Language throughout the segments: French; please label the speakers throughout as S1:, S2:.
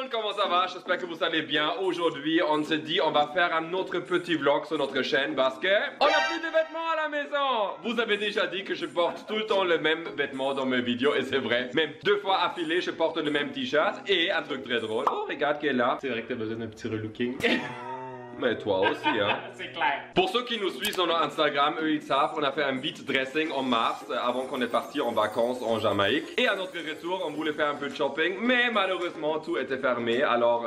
S1: monde, comment ça va? J'espère que vous allez bien. Aujourd'hui, on se dit, on va faire un autre petit vlog sur notre chaîne parce que on n'a plus de vêtements à la maison. Vous avez déjà dit que je porte tout le temps le même vêtement dans mes vidéos et c'est vrai. Même 2 fois affilé, je porte le même t-shirt et un truc très drôle. Oh, regarde qui est là.
S2: C'est vrai que t'as besoin d'un petit relooking.
S1: Mais toi aussi, hein.
S2: C'est clair.
S1: Pour ceux qui nous suivent sur notre Instagram, eux ils savent, on a fait un beach dressing en mars avant qu'on est parti en vacances en Jamaïque. Et à notre retour, on voulait faire un peu de shopping, mais malheureusement tout était fermé. Alors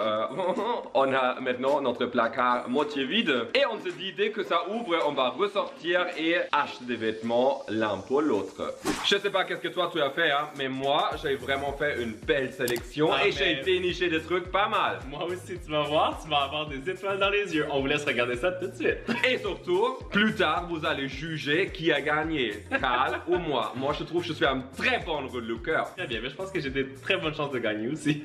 S1: on a maintenant notre placard moitié vide. Et on se dit dès que ça ouvre, on va ressortir et acheter des vêtements l'un pour l'autre. Je sais pas qu'est-ce que toi tu as fait, hein, mais moi j'ai vraiment fait une belle sélection et j'ai déniché des trucs pas mal.
S2: Moi aussi, tu vas voir, tu vas avoir des étoiles dans les yeux. On vous laisse regarder ça tout de suite.
S1: Et surtout, plus tard, vous allez juger qui a gagné, Carl ou moi. Moi, je trouve que je suis un très bon relooker.
S2: Très bien, mais je pense que j'ai des très bonnes chances de gagner aussi.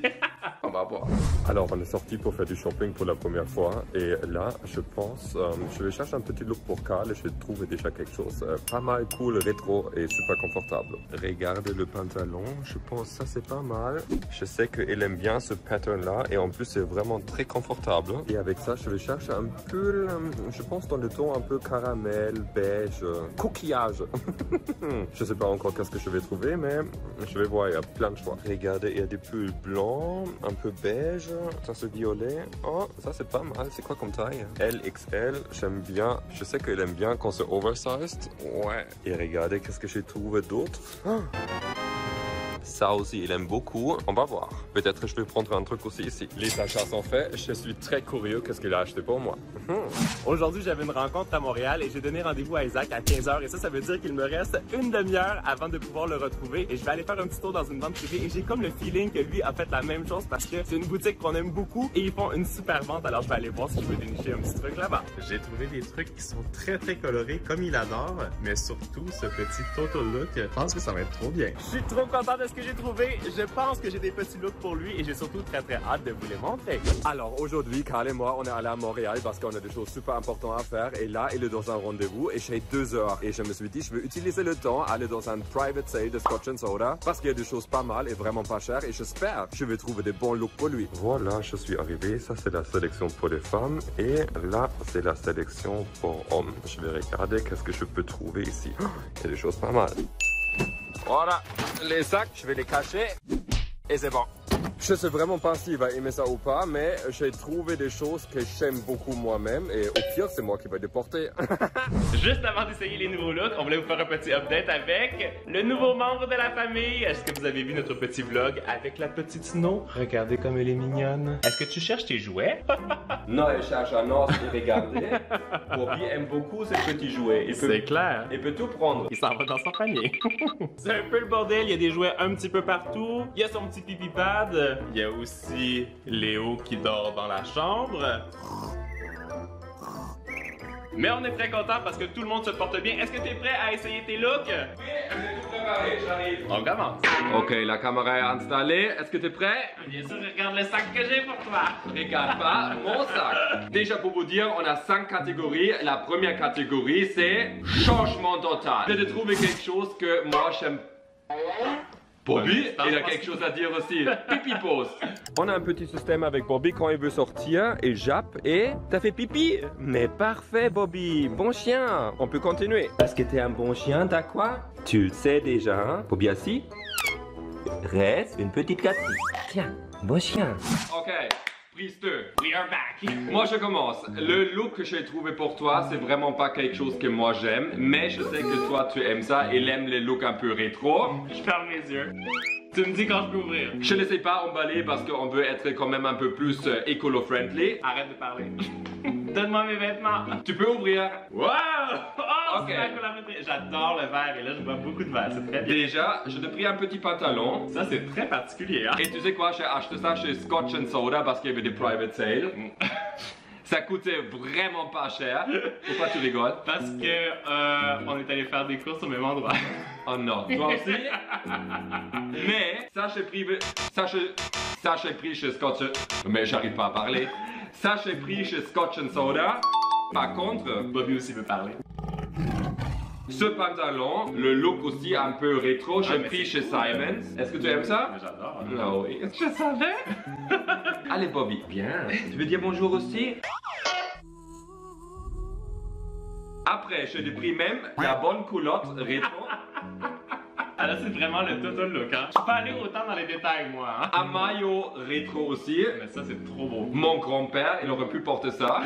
S1: On va voir.
S3: Alors, on est sorti pour faire du shopping pour la première fois. Et là, je pense, je vais chercher un petit look pour Carl et je vais trouver déjà quelque chose pas mal cool, rétro et super confortable. Regardez le pantalon, je pense ça c'est pas mal. Je sais qu'il aime bien ce pattern là et en plus c'est vraiment très confortable. Et avec ça, je vais chercher un peu, je pense dans le ton un peu caramel, beige, coquillage. Je sais pas encore qu'est-ce que je vais trouver, mais je vais voir, il y a plein de choix. Regardez, il y a des pulls blancs, un peu beige, ça c'est violet. Oh, ça c'est pas mal, c'est quoi comme taille? LXL, j'aime bien, je sais qu'il aime bien quand c'est oversized. Ouais. Et regardez, qu'est-ce que j'ai trouvé d'autre? Ça aussi, il aime beaucoup. On va voir. Peut-être je vais prendre un truc aussi ici. Les achats sont faits. Je suis très curieux qu'est-ce qu'il a acheté pour moi.
S2: Aujourd'hui, j'avais une rencontre à Montréal et j'ai donné rendez-vous à Isaac à 15h. Et ça veut dire qu'il me reste une demi-heure avant de pouvoir le retrouver. Et je vais aller faire un petit tour dans une vente privée. Et j'ai comme le feeling que lui a fait la même chose parce que c'est une boutique qu'on aime beaucoup et ils font une super vente. Alors je vais aller voir si je peux dénicher un petit truc là-bas. J'ai trouvé des trucs qui sont très colorés comme il adore. Mais surtout, ce petit total look, je pense que ça va être trop bien. Je suis trop content de ce que j'ai trouvé. Je pense que j'ai des petits looks pour lui et j'ai surtout très hâte de vous les montrer.
S3: Alors aujourd'hui, Carl et moi, on est allés à Montréal parce qu'on a des choses super importantes à faire. Et là, il est dans un rendez-vous et j'ai 2 heures. Et je me suis dit, je vais utiliser le temps, aller dans un private sale de Scotch & Soda parce qu'il y a des choses pas mal et vraiment pas chères. Et j'espère que je vais trouver des bons looks pour lui. Voilà, je suis arrivé. Ça, c'est la sélection pour les femmes. Et là, c'est la sélection pour hommes. Je vais regarder qu'est-ce que je peux trouver ici. Il y a des choses pas mal. Voilà, les sacs, je vais les cacher et c'est bon. Je sais vraiment pas s'il va aimer ça ou pas, mais j'ai trouvé des choses que j'aime beaucoup moi-même et au pire, c'est moi qui vais les porter.
S2: Juste avant d'essayer les nouveaux looks, on voulait vous faire un petit update avec le nouveau membre de la famille. Est-ce que vous avez vu notre petit vlog avec la petite Snow? Regardez comme elle est mignonne. Est-ce que tu cherches tes jouets?
S1: Non, elle cherche un os et regardez. Bobby aime beaucoup ces petits jouets.
S2: C'est clair.
S1: Il peut tout prendre.
S2: Il s'en va dans son panier. C'est un peu le bordel, il y a des jouets un petit peu partout. Il y a son petit pipi pad. Il y a aussi Léo qui dort dans la chambre. Mais on est très content parce que tout le monde se porte bien. Est-ce que tu es prêt à essayer tes looks?
S1: Oui, on est tout préparé, j'arrive.
S2: On commence.
S1: Ok, la caméra est installée. Est-ce que tu es prêt?
S2: Bien sûr, regarde le sac que j'ai pour toi.
S1: Regarde pas mon sac. Déjà pour vous dire, on a 5 catégories. La première catégorie, c'est changement total. Je vais trouver quelque chose que moi j'aime. Bobby, il a quelque chose à dire aussi. Pipi pose.
S3: On a un petit système avec Bobby quand il veut sortir, il jappe et t'as fait pipi. Mais parfait Bobby, bon chien. On peut continuer. Parce que t'es un bon chien, t'as quoi? Tu le sais déjà, hein? Bobby assis. Reste une petite gâterie. Tiens, bon chien.
S1: Ok, prise 2.
S2: We are back.
S1: Moi je commence. Le look que j'ai trouvé pour toi, c'est vraiment pas quelque chose que moi j'aime, mais je sais que toi tu aimes ça. Il aime les looks un peu rétro.
S2: Je ferme mes yeux. Tu me dis quand je peux ouvrir.
S1: Je ne sais pas emballer parce qu'on veut être quand même un peu plus écolo-friendly.
S2: Arrête de parler. Donne-moi mes vêtements.
S1: Tu peux ouvrir.
S2: Wow! Oh,
S1: Ok.
S2: c'est la colorimétrie. J'adore le vert et là je vois beaucoup de vert. C'est très bien.
S1: Déjà, je te pris un petit pantalon.
S2: Ça c'est très particulier, hein?
S1: Et tu sais quoi, j'ai acheté ça chez Scotch & Soda parce qu'il y avait des private sales. Ça coûtait vraiment pas cher. Pourquoi tu rigoles?
S2: Parce que on est allé faire des courses au même endroit.
S1: Oh non, toi aussi? Mais ça j'ai pris, ça j'ai pris chez Scotch. Mais j'arrive pas à parler. Ça j'ai pris chez Scotch & Soda. Par contre,
S2: Bobby aussi veut parler.
S1: ce pantalon, le look aussi un peu rétro, j'ai pris chez Simons. Est-ce que tu aimes ça?
S2: J'adore.
S1: Ah oui, je savais. Allez Bobby, bien. Tu veux dire bonjour aussi? Après, je t'ai pris même la bonne culotte rétro.
S2: Ah là, c'est vraiment le total look, hein. Je suis pas allé autant dans les détails, moi, hein.
S1: Un maillot rétro aussi.
S2: Mais ça, c'est trop beau.
S1: Mon grand-père, il aurait pu porter ça.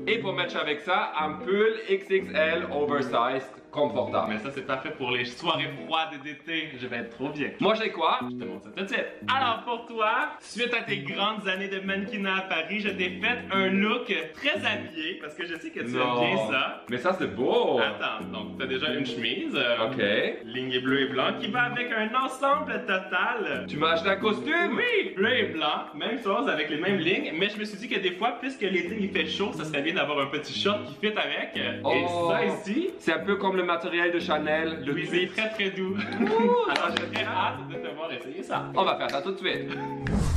S1: Et pour matcher avec ça, un pull XXL oversized confortable.
S2: Mais ça, c'est parfait pour les soirées froides d'été. Je vais être trop bien.
S1: Moi, j'ai quoi?
S2: Je te montre ça tout de suite. Alors, pour toi, suite à tes grandes années de mannequinat à Paris, je t'ai fait un look très habillé parce que je sais que tu aimes bien ça.
S1: Mais ça, c'est beau.
S2: Attends, donc t'as déjà une chemise.
S1: Ok.
S2: Ligne bleu et blanc qui va avec un ensemble total.
S1: Tu m'as acheté un costume?
S2: Oui, bleu et blanc, même chose avec les mêmes lignes, mais je me suis dit que des fois, puisque l'été il fait chaud, ça serait bien d'avoir un petit short qui fit avec. Et ça ici,
S1: c'est un peu comme le matériel de Chanel, le
S2: oui,
S1: tweed.
S2: c'est très très doux. Alors j'ai très hâte de te voir essayer ça.
S1: On va faire ça tout de suite.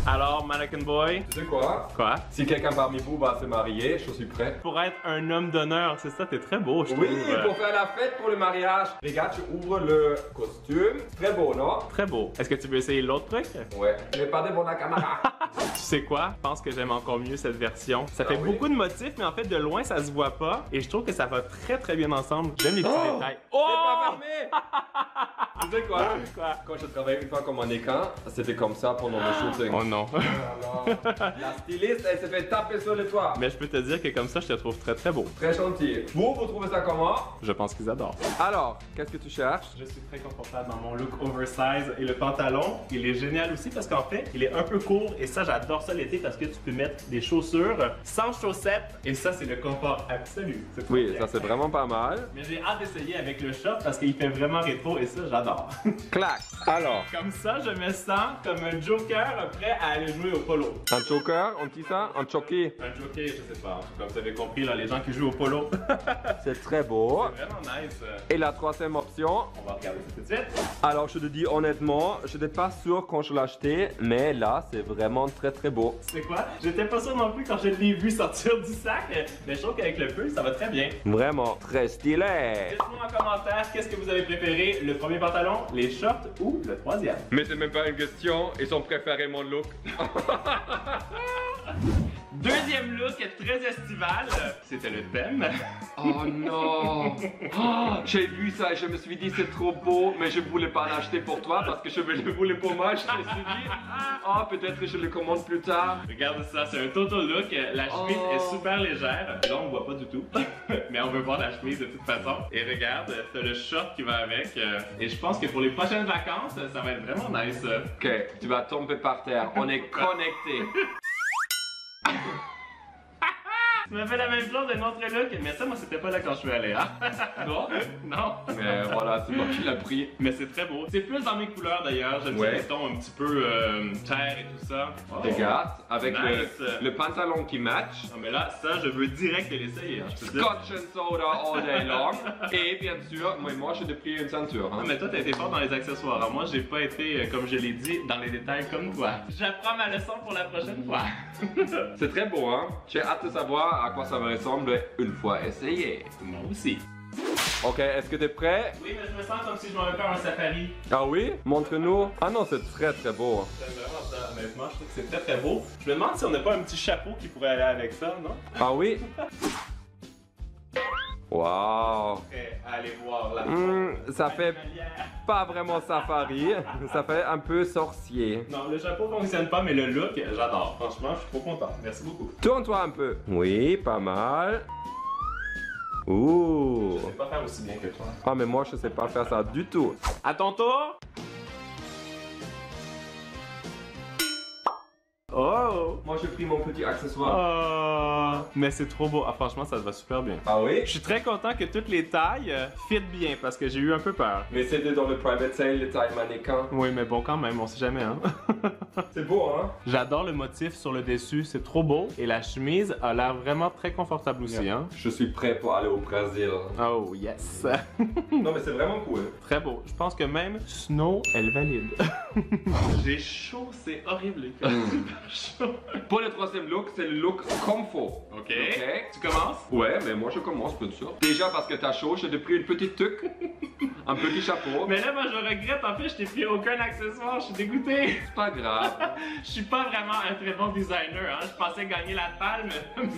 S2: Alors, Mannequin Boy.
S1: Tu sais quoi?
S2: Quoi?
S1: Si quelqu'un parmi vous va se marier, je suis prêt.
S2: Pour être un homme d'honneur, c'est ça, t'es très beau, je
S1: Oui,
S2: trouve.
S1: pour faire la fête pour le mariage. Regarde, tu ouvres le costume. Très beau, non?
S2: Très beau. Est-ce que tu veux essayer l'autre truc?
S1: Ouais. Mais pas de bon caméra.
S2: Tu sais quoi? Je pense que j'aime encore mieux cette version. Ça fait
S1: oui?
S2: beaucoup de motifs, mais en fait, de loin, ça se voit pas. Et je trouve que ça va très très bien ensemble. J'aime les petits détails.
S1: C'est pas fermé! Tu sais quoi?
S2: Quoi?
S1: Quand je travaillais une fois comme mannequin, c'était comme ça pendant le shooting.
S2: Oh non.
S1: Alors, la styliste, elle s'est fait taper sur le toit.
S2: Mais je peux te dire que comme ça, je te trouve très très beau.
S1: Très gentil. Vous trouvez ça comment?
S2: Je pense qu'ils adorent.
S1: Alors, qu'est-ce que tu cherches?
S2: Je suis très confortable dans mon look oversize et le pantalon, il est génial aussi parce qu'en fait, il est un peu court et ça, j'adore ça l'été parce que tu peux mettre des chaussures sans chaussettes et ça, c'est le confort absolu. C'est trop
S3: Oui,
S2: bien.
S3: ça c'est vraiment pas mal.
S2: Mais j'ai hâte d'essayer avec le short parce qu'il fait vraiment rétro et ça, j'adore.
S3: Clac. Alors,
S2: Comme ça, je me sens comme un joker prêt à aller jouer au polo.
S3: un choker, on dit ça? Un choqué.
S2: Un joker, je sais pas. Comme vous avez compris, là, les gens qui jouent au polo.
S3: C'est très beau.
S2: C'est vraiment nice.
S3: Et la troisième option,
S2: On va regarder ça tout de suite.
S3: alors je te dis honnêtement, je n'étais pas sûr quand je l'ai acheté, mais là c'est vraiment très très beau.
S2: C'est quoi? J'étais pas sûr non plus quand je l'ai vu sortir du sac, mais je trouve qu'avec le pull, ça va très bien.
S3: Vraiment très stylé.
S2: Dites-moi en commentaire qu'est-ce que vous avez préféré, le premier pantalon, les shorts ou le troisième.
S1: Mais c'est même pas une question, ils ont préféré mon look.
S2: Deuxième look très estival, c'était le thème.
S1: Oh non! Oh, j'ai vu ça et je me suis dit c'est trop beau, mais je voulais pas l'acheter pour toi parce que je le voulais pour moi. Je me suis dit, oh peut-être que je le commande plus tard.
S2: Regarde ça, c'est un total look. La chemise est super légère. Là, on voit pas du tout. Mais on veut voir la chemise de toute façon. Et regarde, t'as le short qui va avec. Et je pense que pour les prochaines vacances, ça va être vraiment nice.
S1: Ok, tu vas tomber par terre, on est connectés.
S2: Tu m'as fait la même chose d'un autre look, mais ça, moi, c'était pas là quand je suis allé, hein?
S1: Non?
S2: Non.
S1: Mais voilà, c'est moi qui l'ai pris.
S2: Mais c'est très beau. C'est plus dans mes couleurs d'ailleurs. J'aime bien
S1: Ouais.
S2: les tons un petit peu terre et tout ça. Oh.
S1: Regarde, avec
S2: Nice.
S1: le pantalon qui match.
S2: Non, mais là, ça, je veux direct l'essayer. Hein, je peux te dire.
S1: Scotch and soda all day long. Et bien sûr, moi je t'ai pris une ceinture. Hein.
S2: Non, mais toi, t'as été fort dans les accessoires. Hein. Moi, j'ai pas été, comme je l'ai dit, dans les détails comme toi. J'apprends ma leçon pour la prochaine fois.
S1: C'est très beau, hein? J'ai hâte de savoir à quoi ça va ressembler une fois essayé.
S2: Moi aussi.
S3: Ok, est-ce que t'es prêt?
S2: Oui, mais je me sens comme si je m'en vais faire un safari.
S3: Ah oui? Montre-nous. Ah non, c'est très très beau.
S2: J'aime vraiment ça, honnêtement. Je trouve que c'est très très beau. Je me demande si on n'a pas un petit chapeau qui pourrait aller avec ça, non?
S3: Ah oui? Waouh!
S2: Prêt à aller voir la
S3: Ça fait pas vraiment safari, ça fait un peu sorcier.
S2: Non, le chapeau fonctionne pas, mais le look, j'adore. Franchement, je suis trop content. Merci beaucoup.
S3: Tourne-toi un peu. Oui, pas mal. Ouh!
S2: Je sais pas faire aussi bien que toi.
S3: Ah mais moi je sais pas faire ça du tout.
S2: À ton tour! Oh!
S1: Moi j'ai pris mon petit accessoire.
S2: Oh! Mais c'est trop beau. Ah, franchement, ça te va super bien.
S1: Ah oui?
S2: Je suis très content que toutes les tailles fit bien parce que j'ai eu un peu peur.
S1: Mais c'était dans le private sale, les tailles mannequin.
S2: Oui, mais bon, quand même, on sait jamais, hein.
S1: C'est beau, hein?
S2: J'adore le motif sur le dessus, c'est trop beau. Et la chemise a l'air vraiment très confortable aussi, hein.
S1: Je suis prêt pour aller au Brésil.
S2: Oh, yes!
S1: Non mais c'est vraiment cool.
S2: Très beau. Je pense que même Snow, elle valide. J'ai chaud, c'est horrible, les gars. Super chaud.
S1: Pour le troisième look, c'est le look comfort.
S2: Ok. Tu commences?
S1: Ouais, mais moi je commence, bien sûr. Déjà parce que t'as chaud, j'ai pris une petite tuque, un petit chapeau.
S2: Mais là, moi, je regrette. En fait, je t'ai pris aucun accessoire. Je suis dégoûté.
S1: C'est pas grave. confortable.
S2: Je suis pas vraiment un très bon designer, hein. Je pensais gagner la palme,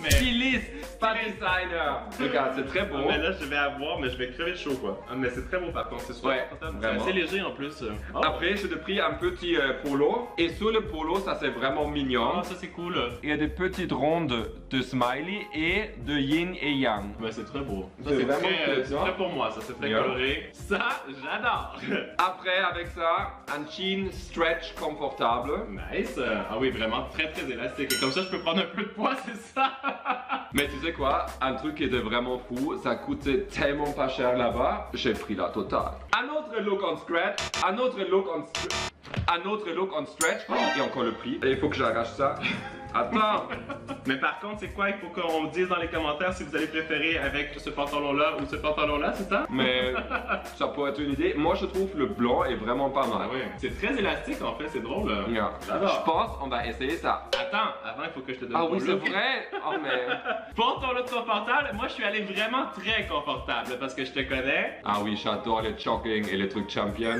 S2: mais...
S1: Styliste, pas designer. Regarde, c'est très beau.
S2: Mais là, je vais avoir, mais je vais crever de chaud, quoi. Ah, mais c'est très beau, par contre. C'est super confortable. C'est
S1: vraiment.
S2: assez léger, en plus. Oh.
S1: Après, je te pris un petit polo. Et sur le polo, ça c'est vraiment mignon.
S2: Oh, ça, c'est cool.
S1: Il y a des petites rondes de smiley et de yin et yang.
S2: Ben, c'est très beau. Ça,
S1: C'est
S2: c'est
S1: vraiment
S2: très pour moi. Ça, c'est très
S1: Yeah.
S2: coloré. Ça, j'adore.
S1: Après, avec ça, un jean stretch confortable.
S2: Nice. Ah oui, vraiment très, très élastique. Et comme ça, je peux prendre un peu de poids, c'est ça?
S1: Mais tu sais quoi? Un truc qui était vraiment fou, ça coûtait tellement pas cher là-bas, j'ai pris la totale. Un autre look on stretch, un autre look on stretch, et encore le prix. Et il faut que j'arrache ça. Attends!
S2: Mais par contre, c'est quoi? Il faut qu'on dise dans les commentaires si vous allez préférer avec ce pantalon-là ou ce pantalon-là, c'est ça?
S1: Mais ça pourrait être une idée. Moi, je trouve le blanc est vraiment pas mal.
S2: Ah oui, c'est très élastique en fait, c'est drôle.
S1: Yeah.
S2: J'adore.
S1: Je pense qu'on va essayer ça.
S2: Attends, avant il faut que je te donne
S1: Ah
S2: mon
S1: oui, c'est
S2: look.
S1: vrai! Oh, mais...
S2: Pour ton look confortable, moi je suis allé vraiment très confortable parce que je te connais.
S1: Ah oui, j'adore les jogging et les trucs champion.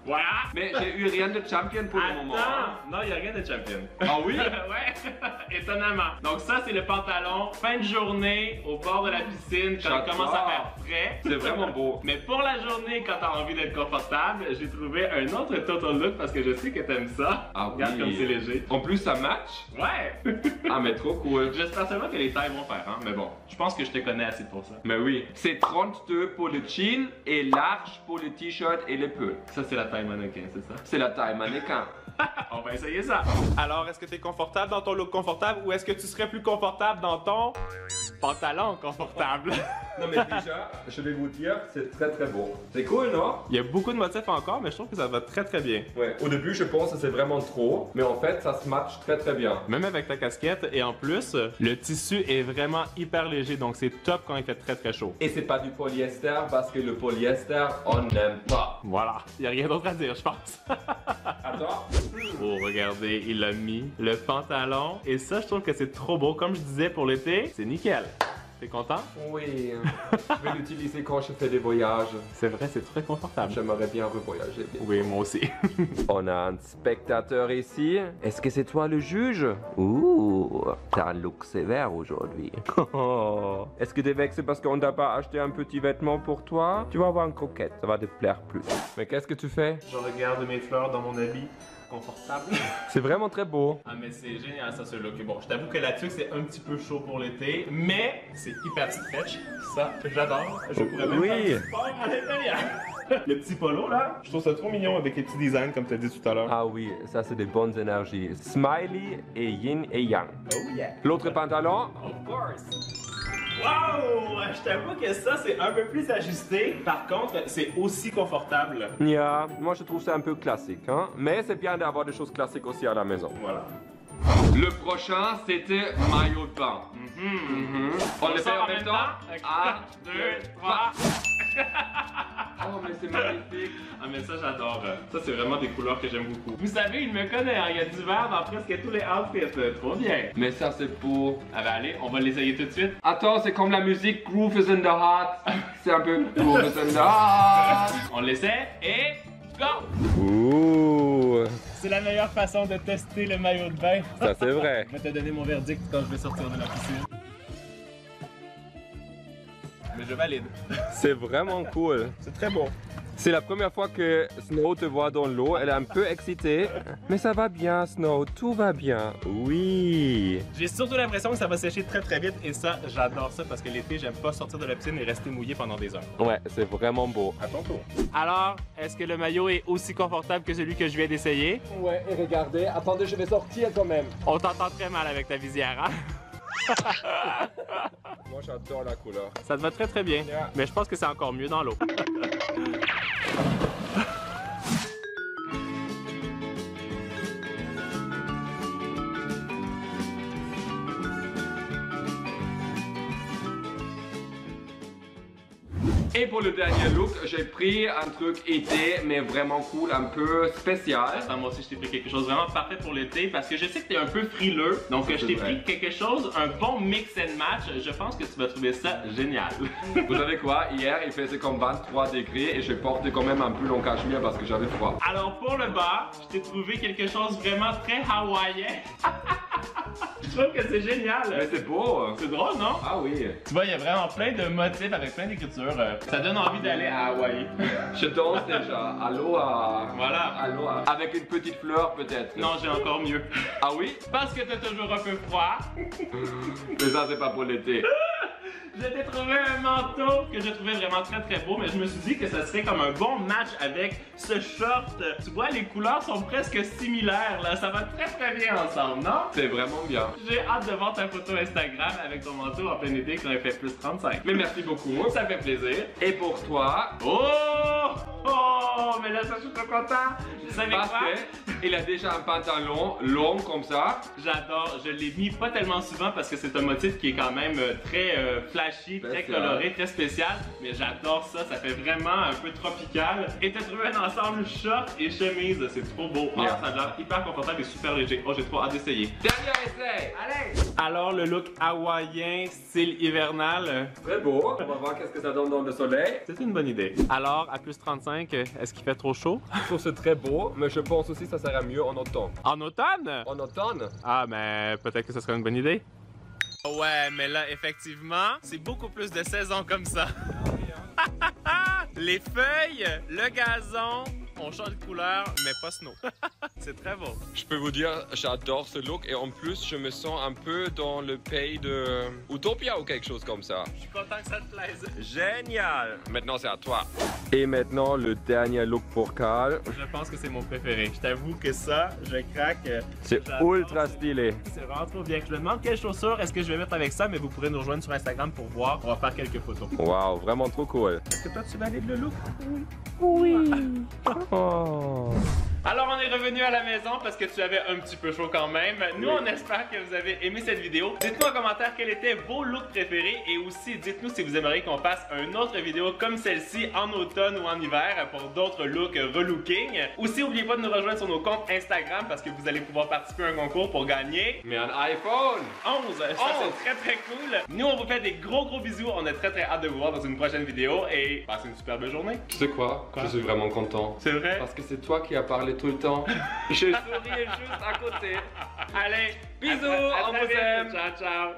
S2: Voilà.
S1: Mais j'ai eu rien de champion pour le moment. hein.
S2: Non, il n'y a rien de champion.
S1: Ah oui?
S2: Ouais, étonnamment. Donc ça, c'est le pantalon fin de journée au bord de la piscine quand il commence à faire frais.
S1: C'est vraiment beau.
S2: Mais pour la journée, quand t'as envie d'être confortable, j'ai trouvé un autre total look parce que je sais que t'aimes ça.
S1: Ah
S2: Regarde
S1: oui.
S2: comme c'est léger.
S1: En plus, ça match.
S2: Ouais.
S1: Ah, mais trop cool.
S2: J'espère seulement que les tailles vont faire, hein. Mais bon, je pense que je te connais assez pour ça.
S1: Mais oui, c'est 32 pour le jean et large pour le t-shirt et les pulls.
S2: Ça, c'est la taille mannequin, c'est ça?
S1: C'est la taille mannequin.
S2: On va essayer ça. Alors, est-ce que tu es confortable dans ton look confortable ou est-ce que tu serais plus confortable dans ton pantalon confortable?
S1: Non mais déjà, je vais vous dire, c'est très très beau. C'est cool, non?
S2: Il y a beaucoup de motifs encore, mais je trouve que ça va très très bien.
S1: Ouais. Au début, je pense que c'est vraiment trop, mais en fait, ça se match très très bien.
S2: Même avec ta casquette, et en plus, le tissu est vraiment hyper léger, donc c'est top quand il fait très très chaud.
S1: Et c'est pas du polyester parce que le polyester, on n'aime pas.
S2: Voilà, il n'y a rien d'autre à dire, je pense.
S1: Attends.
S2: Oh, regardez, il a mis le pantalon, et ça, je trouve que c'est trop beau. Comme je disais pour l'été, c'est nickel. T'es content?
S1: Oui, je vais l'utiliser quand je fais des voyages.
S2: C'est vrai, c'est très confortable.
S1: J'aimerais bien revoyager.
S2: Oui, moi aussi.
S3: On a un spectateur ici. Est-ce que c'est toi le juge? Ouh, t'as un look sévère aujourd'hui. Est-ce que t'es vexé parce qu'on t'a pas acheté un petit vêtement pour toi? Tu vas avoir une croquette, ça va te plaire plus. Mais qu'est-ce que tu fais?
S2: Je regarde mes fleurs dans mon habit. Confortable.
S3: C'est vraiment très beau.
S2: Ah mais c'est génial ça ce look. Bon, je t'avoue que la tuque c'est un petit peu chaud pour l'été, mais c'est hyper stretch. Ça, j'adore. Je pourrais même
S3: Oui.
S2: faire du sport à l'intérieur. Le petit polo là, je trouve ça trop mignon avec les petits designs comme tu as dit tout à l'heure.
S3: Ah oui, ça c'est des bonnes énergies. Smiley et yin et yang.
S2: Oh yeah.
S3: L'autre pantalon?
S2: Of course. Wow! Je t'avoue que ça, c'est un peu plus ajusté. Par contre, c'est aussi confortable.
S3: Yeah, moi je trouve ça un peu classique, hein. Mais c'est bien d'avoir des choses classiques aussi à la maison.
S2: Voilà.
S1: Le prochain, c'était maillot de bain. On le fait en même temps? 1, 2, 3. Oh, mais c'est magnifique.
S2: Ah mais ça j'adore. Ça c'est vraiment des couleurs que j'aime beaucoup. Vous savez, il me connaît, hein? Il y a du vert dans presque tous les outfits. Trop bien.
S1: Mais ça, c'est beau.
S2: Ah ben allez, on va l'essayer tout de suite.
S1: Attends, c'est comme la musique Groove is in the Heart. C'est un peu Groove is in the Heart.
S2: On l'essaie et go!
S3: Ouh,
S2: C'est la meilleure façon de tester le maillot de bain.
S3: ça c'est vrai.
S2: Je vais te donner mon verdict quand je vais sortir de la piscine. Mais je valide.
S3: C'est vraiment cool.
S2: C'est très beau.
S3: C'est la première fois que Snow te voit dans l'eau. Elle est un peu excitée. Mais ça va bien, Snow. Tout va bien. Oui.
S2: J'ai surtout l'impression que ça va sécher très très vite et ça, j'adore ça parce que l'été, j'aime pas sortir de la piscine et rester mouillé pendant des heures.
S3: Ouais, c'est vraiment beau.
S2: À ton tour. Alors, est-ce que le maillot est aussi confortable que celui que je viens d'essayer?
S3: Ouais, et regardez. Attendez, je vais sortir quand même.
S2: On t'entend très mal avec ta visière, hein?
S3: Moi, j'adore la couleur.
S2: Ça te va très très bien,
S3: Yeah.
S2: mais je pense que c'est encore mieux dans l'eau.
S1: Et pour le dernier look, j'ai pris un truc été, mais vraiment cool, un peu spécial.
S2: Attends, moi aussi je t'ai pris quelque chose vraiment parfait pour l'été parce que je sais que t'es un peu frileux. Donc je t'ai pris quelque chose, un bon mix and match. Je pense que tu vas trouver ça génial.
S1: Vous savez quoi? Hier, il faisait comme 23 degrés et j'ai porté quand même un pull en cachemire parce que j'avais froid.
S2: Alors pour le bas, je t'ai trouvé quelque chose vraiment très hawaïen. Je trouve que c'est génial.
S1: Mais c'est beau.
S2: C'est drôle, non?
S1: Ah oui.
S2: Tu vois, il y a vraiment plein de motifs avec plein d'écritures. Ça donne envie d'aller à Hawaï.
S1: Je danse déjà. Aloha.
S2: Voilà.
S1: Aloha. Avec une petite fleur peut-être.
S2: Non, j'ai encore mieux.
S1: Ah oui?
S2: Parce que t'as toujours un peu froid.
S1: Mais ça, c'est pas pour l'été.
S2: Je t'ai trouvé un manteau que je trouvais vraiment très beau, mais je me suis dit que ça serait comme un bon match avec ce short. Tu vois, les couleurs sont presque similaires là, ça va très bien ensemble, non?
S1: C'est vraiment bien.
S2: J'ai hâte de voir ta photo Instagram avec ton manteau en plein été qui aurait fait plus 35.
S1: Mais merci beaucoup, ça fait plaisir. Et pour toi...
S2: Oh, mais là ça je suis trop content. Vous savez
S1: parce
S2: quoi?
S1: qu'il a déjà un pantalon long comme ça.
S2: J'adore, je l'ai mis pas tellement souvent parce que c'est un motif qui est quand même très flashy, très coloré, très spécial. Mais j'adore ça, ça fait vraiment un peu tropical. Et t'as trouvé un ensemble short et chemise, c'est trop beau.
S1: Yeah.
S2: Ça a l'air hyper confortable et super léger. Oh, j'ai trop hâte d'essayer.
S1: Dernier essai.
S2: Allez! Alors le look hawaïen, style hivernal.
S1: Très beau. On va voir qu'est-ce que ça donne dans le soleil.
S2: C'est une bonne idée. Alors, à plus 35, est-ce qu'il fait trop chaud?
S3: Je trouve c'est très beau, mais je pense aussi que ça sera mieux en automne.
S2: En automne?
S3: En automne?
S2: Ah, mais peut-être que ce serait une bonne idée. Ouais, mais là, effectivement, c'est beaucoup plus de saison comme ça. Les feuilles, le gazon, on change de couleur, mais pas snow. C'est très beau.
S3: Je peux vous dire, j'adore ce look et en plus, je me sens un peu dans le pays de Utopia ou quelque chose comme ça.
S2: Je suis content que ça te plaise.
S3: Génial! Maintenant, c'est à toi. Et maintenant, le dernier look pour Carl.
S2: Je pense que c'est mon préféré. Je t'avoue que ça, je craque.
S3: C'est ultra stylé.
S2: C'est vraiment trop bien. Je me demande quelles chaussures est-ce que je vais mettre avec ça, mais vous pourrez nous rejoindre sur Instagram pour voir. On va faire quelques photos.
S3: Waouh, vraiment trop cool.
S2: Est-ce que toi, tu valides le look?
S3: Oui. Oh.
S2: Alors on est revenu à la maison parce que tu avais un petit peu chaud quand même. Nous on espère que vous avez aimé cette vidéo. Dites-nous en commentaire quels étaient vos looks préférés et aussi dites-nous si vous aimeriez qu'on fasse une autre vidéo comme celle-ci en automne ou en hiver pour d'autres looks relooking. Aussi n'oubliez pas de nous rejoindre sur nos comptes Instagram parce que vous allez pouvoir participer à un concours pour gagner.
S1: Mais un iPhone
S2: 11! Ça c'est très cool! Nous on vous fait des gros bisous, on est très hâte de vous voir dans une prochaine vidéo et passez une super belle journée!
S1: Tu sais quoi? Je suis vraiment content.
S2: C'est vrai?
S1: Parce que c'est toi qui as parlé tout le temps. Je souriais juste à côté.
S2: Allez!
S1: Bisous,
S2: à
S1: on
S2: très
S1: vous aime.
S2: vite. Ciao!